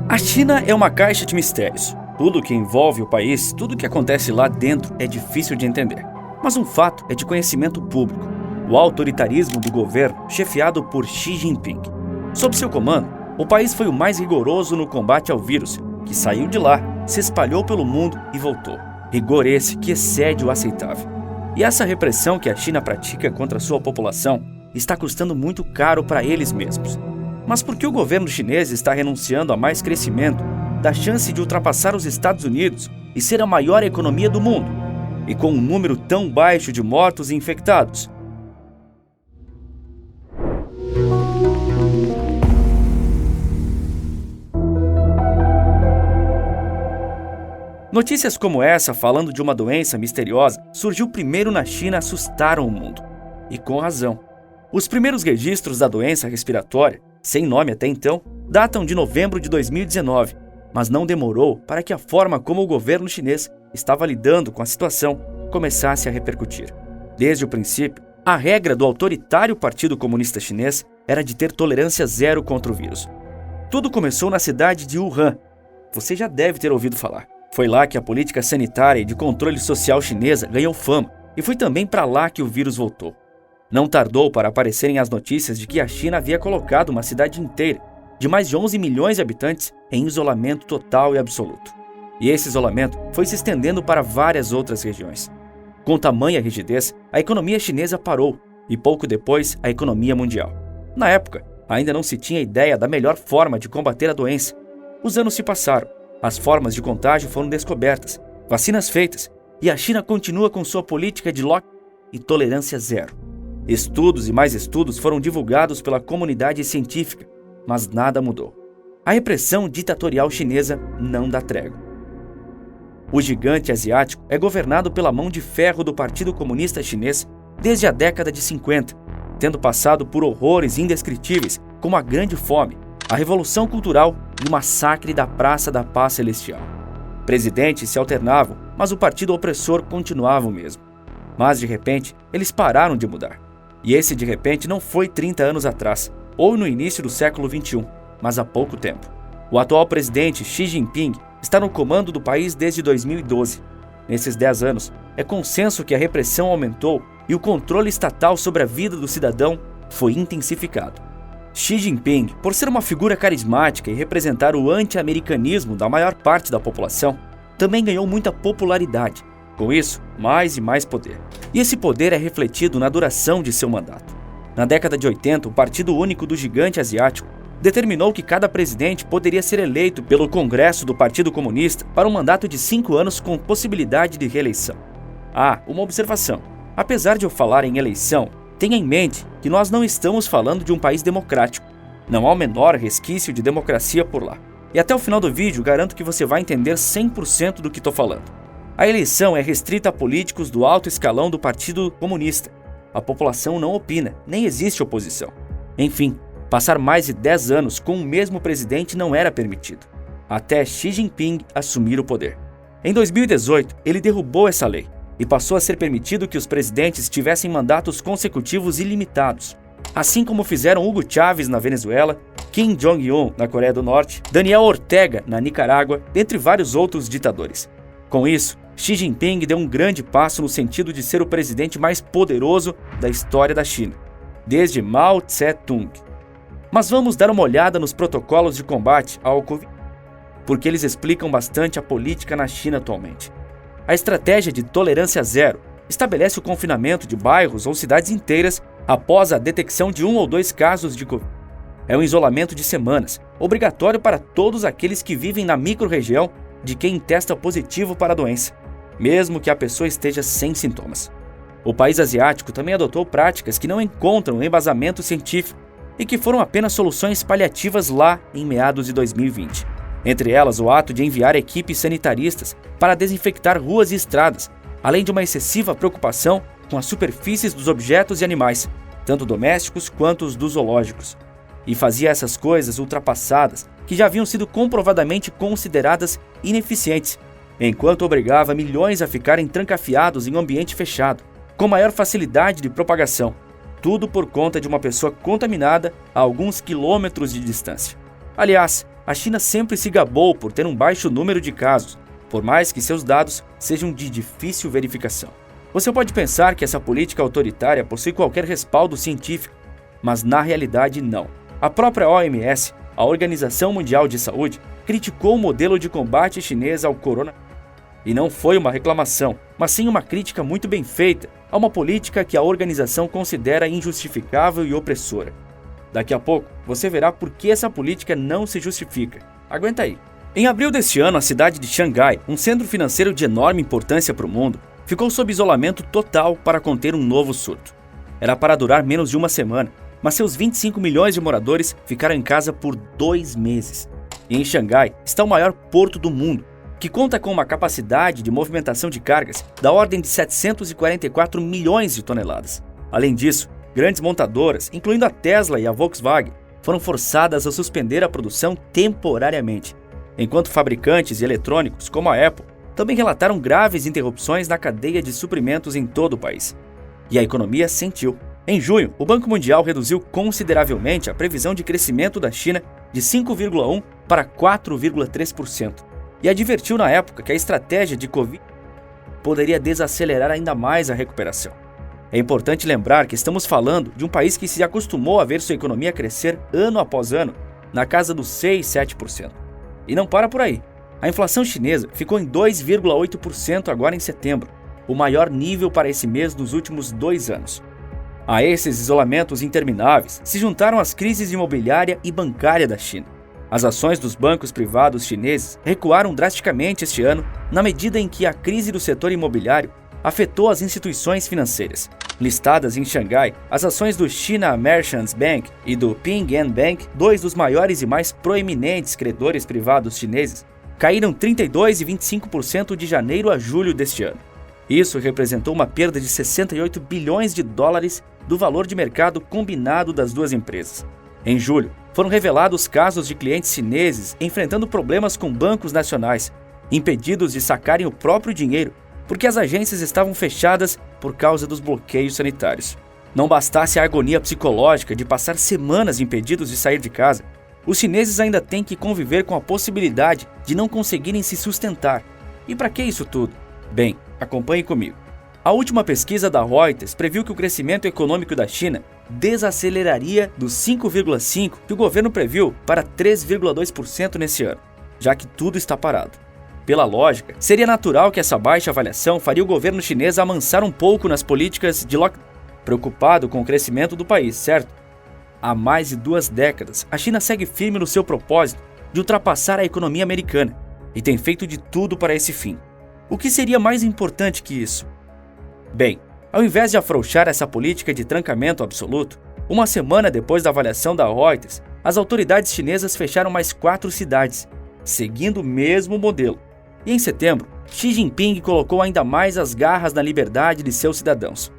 A China é uma caixa de mistérios. Tudo que envolve o país, tudo que acontece lá dentro é difícil de entender. Mas um fato é de conhecimento público: o autoritarismo do governo chefiado por Xi Jinping. Sob seu comando, o país foi o mais rigoroso no combate ao vírus, que saiu de lá, se espalhou pelo mundo e voltou. Rigor esse que excede o aceitável. E essa repressão que a China pratica contra sua população está custando muito caro para eles mesmos. Mas por que o governo chinês está renunciando a mais crescimento, da chance de ultrapassar os Estados Unidos e ser a maior economia do mundo, e com um número tão baixo de mortos e infectados? Notícias como essa, falando de uma doença misteriosa, surgiu primeiro na China e assustaram o mundo. E com razão. Os primeiros registros da doença respiratória, sem nome até então, datam de novembro de 2019, mas não demorou para que a forma como o governo chinês estava lidando com a situação começasse a repercutir. Desde o princípio, a regra do autoritário Partido Comunista Chinês era de ter tolerância zero contra o vírus. Tudo começou na cidade de Wuhan. Você já deve ter ouvido falar. Foi lá que a política sanitária e de controle social chinesa ganhou fama, e foi também para lá que o vírus voltou. Não tardou para aparecerem as notícias de que a China havia colocado uma cidade inteira, de mais de 11 milhões de habitantes, em isolamento total e absoluto. E esse isolamento foi se estendendo para várias outras regiões. Com tamanha rigidez, a economia chinesa parou, e pouco depois, a economia mundial. Na época, ainda não se tinha ideia da melhor forma de combater a doença. Os anos se passaram. As formas de contágio foram descobertas, vacinas feitas, e a China continua com sua política de lockdown e tolerância zero. Estudos e mais estudos foram divulgados pela comunidade científica, mas nada mudou. A repressão ditatorial chinesa não dá trégua. O gigante asiático é governado pela mão de ferro do Partido Comunista Chinês desde a década de 50, tendo passado por horrores indescritíveis como a Grande Fome, a Revolução Cultural e o massacre da Praça da Paz Celestial. Presidentes se alternavam, mas o partido opressor continuava o mesmo. Mas, de repente, eles pararam de mudar. E esse de repente não foi 30 anos atrás, ou no início do século XXI, mas há pouco tempo. O atual presidente Xi Jinping está no comando do país desde 2012. Nesses 10 anos, é consenso que a repressão aumentou e o controle estatal sobre a vida do cidadão foi intensificado. Xi Jinping, por ser uma figura carismática e representar o anti-americanismo da maior parte da população, também ganhou muita popularidade. Com isso, mais e mais poder. E esse poder é refletido na duração de seu mandato. Na década de 80, o Partido Único do gigante asiático determinou que cada presidente poderia ser eleito pelo Congresso do Partido Comunista para um mandato de 5 anos com possibilidade de reeleição. Uma observação. Apesar de eu falar em eleição, tenha em mente que nós não estamos falando de um país democrático. Não há o menor resquício de democracia por lá. E até o final do vídeo garanto que você vai entender 100% do que estou falando. A eleição é restrita a políticos do alto escalão do Partido Comunista. A população não opina, nem existe oposição. Enfim, passar mais de 10 anos com o mesmo presidente não era permitido, até Xi Jinping assumir o poder. Em 2018, ele derrubou essa lei e passou a ser permitido que os presidentes tivessem mandatos consecutivos ilimitados, assim como fizeram Hugo Chávez na Venezuela, Kim Jong-un na Coreia do Norte, Daniel Ortega na Nicarágua, dentre vários outros ditadores. Com isso, Xi Jinping deu um grande passo no sentido de ser o presidente mais poderoso da história da China, desde Mao Tse-tung. Mas vamos dar uma olhada nos protocolos de combate ao Covid, porque eles explicam bastante a política na China atualmente. A estratégia de tolerância zero estabelece o confinamento de bairros ou cidades inteiras após a detecção de 1 ou 2 casos de Covid. É um isolamento de semanas, obrigatório para todos aqueles que vivem na micro-região de quem testa positivo para a doença, mesmo que a pessoa esteja sem sintomas. O país asiático também adotou práticas que não encontram embasamento científico e que foram apenas soluções paliativas lá em meados de 2020. Entre elas, o ato de enviar equipes sanitaristas para desinfectar ruas e estradas, além de uma excessiva preocupação com as superfícies dos objetos e animais, tanto domésticos quanto os dos zoológicos. E fazia essas coisas ultrapassadas, que já haviam sido comprovadamente consideradas ineficientes, enquanto obrigava milhões a ficarem trancafiados em um ambiente fechado, com maior facilidade de propagação, tudo por conta de uma pessoa contaminada a alguns quilômetros de distância. Aliás, a China sempre se gabou por ter um baixo número de casos, por mais que seus dados sejam de difícil verificação. Você pode pensar que essa política autoritária possui qualquer respaldo científico, mas na realidade não. A própria OMS, a Organização Mundial de Saúde, criticou o modelo de combate chinês ao coronavírus. E não foi uma reclamação, mas sim uma crítica muito bem feita a uma política que a organização considera injustificável e opressora. Daqui a pouco, você verá por que essa política não se justifica. Aguenta aí. Em abril deste ano, a cidade de Xangai, um centro financeiro de enorme importância para o mundo, ficou sob isolamento total para conter um novo surto. Era para durar menos de uma semana, mas seus 25 milhões de moradores ficaram em casa por 2 meses. E em Xangai está o maior porto do mundo, que conta com uma capacidade de movimentação de cargas da ordem de 744 milhões de toneladas. Além disso, grandes montadoras, incluindo a Tesla e a Volkswagen, foram forçadas a suspender a produção temporariamente, enquanto fabricantes de eletrônicos, como a Apple, também relataram graves interrupções na cadeia de suprimentos em todo o país. E a economia sentiu. Em junho, o Banco Mundial reduziu consideravelmente a previsão de crescimento da China de 5,1% para 4,3%, e advertiu na época que a estratégia de Covid poderia desacelerar ainda mais a recuperação. É importante lembrar que estamos falando de um país que se acostumou a ver sua economia crescer ano após ano, na casa dos 6, 7%. E não para por aí. A inflação chinesa ficou em 2,8% agora em setembro, o maior nível para esse mês nos últimos 2 anos. A esses isolamentos intermináveis se juntaram as crises imobiliária e bancária da China. As ações dos bancos privados chineses recuaram drasticamente este ano na medida em que a crise do setor imobiliário afetou as instituições financeiras. Listadas em Xangai, as ações do China Merchants Bank e do Ping An Bank, 2 dos maiores e mais proeminentes credores privados chineses, caíram 32% e 25% de janeiro a julho deste ano. Isso representou uma perda de 68 bilhões de dólares do valor de mercado combinado das duas empresas. Em julho, foram revelados casos de clientes chineses enfrentando problemas com bancos nacionais, impedidos de sacarem o próprio dinheiro porque as agências estavam fechadas por causa dos bloqueios sanitários. Não bastasse a agonia psicológica de passar semanas impedidos de sair de casa, os chineses ainda têm que conviver com a possibilidade de não conseguirem se sustentar. E para que isso tudo? Bem, acompanhe comigo. A última pesquisa da Reuters previu que o crescimento econômico da China desaceleraria dos 5,5% que o governo previu para 3,2% nesse ano, já que tudo está parado. Pela lógica, seria natural que essa baixa avaliação faria o governo chinês amansar um pouco nas políticas de lockdown, preocupado com o crescimento do país, certo? Há mais de 2 décadas, a China segue firme no seu propósito de ultrapassar a economia americana e tem feito de tudo para esse fim. O que seria mais importante que isso? Bem, ao invés de afrouxar essa política de trancamento absoluto, uma semana depois da avaliação da Reuters, as autoridades chinesas fecharam mais 4 cidades, seguindo o mesmo modelo. E em setembro, Xi Jinping colocou ainda mais as garras na liberdade de seus cidadãos.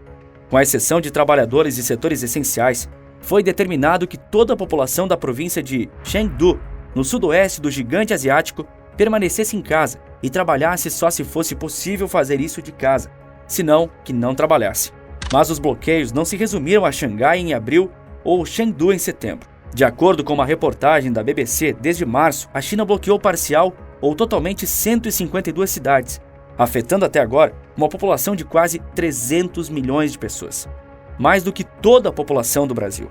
Com a exceção de trabalhadores de setores essenciais, foi determinado que toda a população da província de Chengdu, no sudoeste do gigante asiático, permanecesse em casa e trabalhasse só se fosse possível fazer isso de casa, senão que não trabalhasse. Mas os bloqueios não se resumiram a Xangai em abril ou Chengdu em setembro. De acordo com uma reportagem da BBC, desde março, a China bloqueou parcial ou totalmente 152 cidades, afetando até agora uma população de quase 300 milhões de pessoas, mais do que toda a população do Brasil.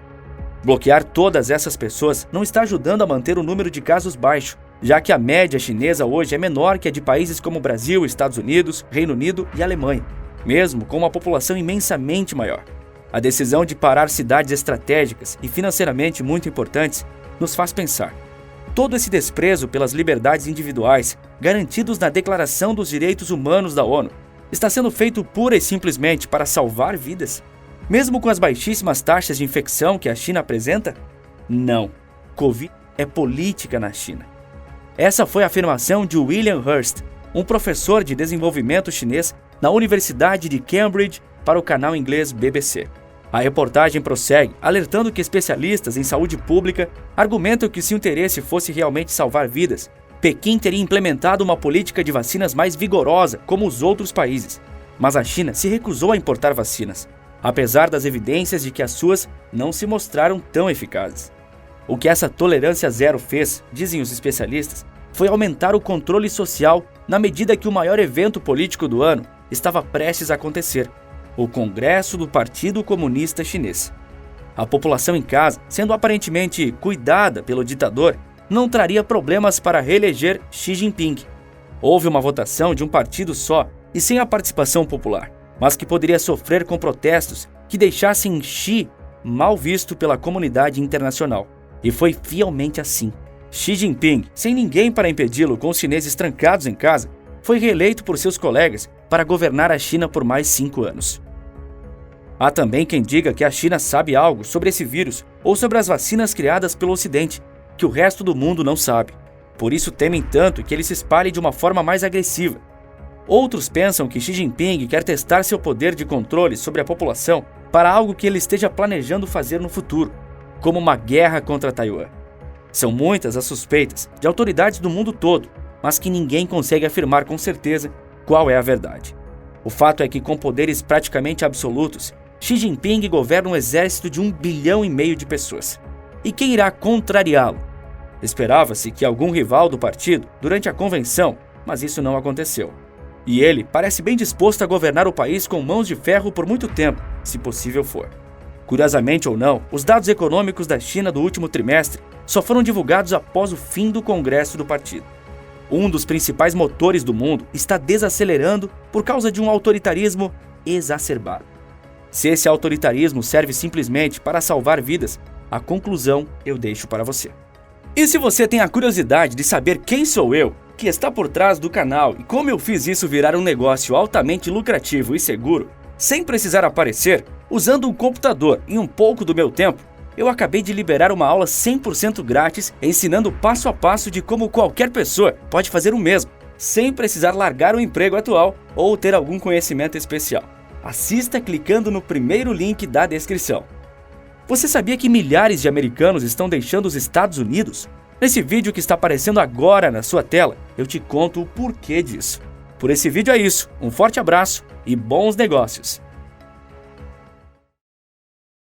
Bloquear todas essas pessoas não está ajudando a manter o número de casos baixo, já que a média chinesa hoje é menor que a de países como Brasil, Estados Unidos, Reino Unido e Alemanha, mesmo com uma população imensamente maior. A decisão de parar cidades estratégicas e financeiramente muito importantes nos faz pensar. Todo esse desprezo pelas liberdades individuais, garantidos na Declaração dos Direitos Humanos da ONU, está sendo feito pura e simplesmente para salvar vidas? Mesmo com as baixíssimas taxas de infecção que a China apresenta? Não. Covid é política na China. Essa foi a afirmação de William Hurst, um professor de desenvolvimento chinês na Universidade de Cambridge, para o canal inglês BBC. A reportagem prossegue, alertando que especialistas em saúde pública argumentam que se o interesse fosse realmente salvar vidas, Pequim teria implementado uma política de vacinas mais vigorosa, como os outros países. Mas a China se recusou a importar vacinas, apesar das evidências de que as suas não se mostraram tão eficazes. O que essa tolerância zero fez, dizem os especialistas, foi aumentar o controle social na medida que o maior evento político do ano estava prestes a acontecer, o Congresso do Partido Comunista Chinês. A população em casa, sendo aparentemente cuidada pelo ditador, não traria problemas para reeleger Xi Jinping. Houve uma votação de um partido só e sem a participação popular, mas que poderia sofrer com protestos que deixassem Xi mal visto pela comunidade internacional. E foi fielmente assim. Xi Jinping, sem ninguém para impedi-lo com os chineses trancados em casa, foi reeleito por seus colegas para governar a China por mais 5 anos. Há também quem diga que a China sabe algo sobre esse vírus ou sobre as vacinas criadas pelo Ocidente, que o resto do mundo não sabe. Por isso temem tanto que ele se espalhe de uma forma mais agressiva. Outros pensam que Xi Jinping quer testar seu poder de controle sobre a população para algo que ele esteja planejando fazer no futuro, como uma guerra contra Taiwan. São muitas as suspeitas de autoridades do mundo todo, mas que ninguém consegue afirmar com certeza qual é a verdade. O fato é que, com poderes praticamente absolutos, Xi Jinping governa um exército de 1,5 bilhão de pessoas. E quem irá contrariá-lo? Esperava-se que algum rival do partido durante a convenção, mas isso não aconteceu. E ele parece bem disposto a governar o país com mãos de ferro por muito tempo, se possível for. Curiosamente ou não, os dados econômicos da China do último trimestre só foram divulgados após o fim do Congresso do partido. Um dos principais motores do mundo está desacelerando por causa de um autoritarismo exacerbado. Se esse autoritarismo serve simplesmente para salvar vidas, a conclusão eu deixo para você. E se você tem a curiosidade de saber quem sou eu, que está por trás do canal e como eu fiz isso virar um negócio altamente lucrativo e seguro, sem precisar aparecer, usando um computador e um pouco do meu tempo, eu acabei de liberar uma aula 100% grátis ensinando passo a passo de como qualquer pessoa pode fazer o mesmo, sem precisar largar o emprego atual ou ter algum conhecimento especial. Assista clicando no primeiro link da descrição. Você sabia que milhares de americanos estão deixando os Estados Unidos? Nesse vídeo que está aparecendo agora na sua tela, eu te conto o porquê disso. Por esse vídeo é isso, um forte abraço e bons negócios!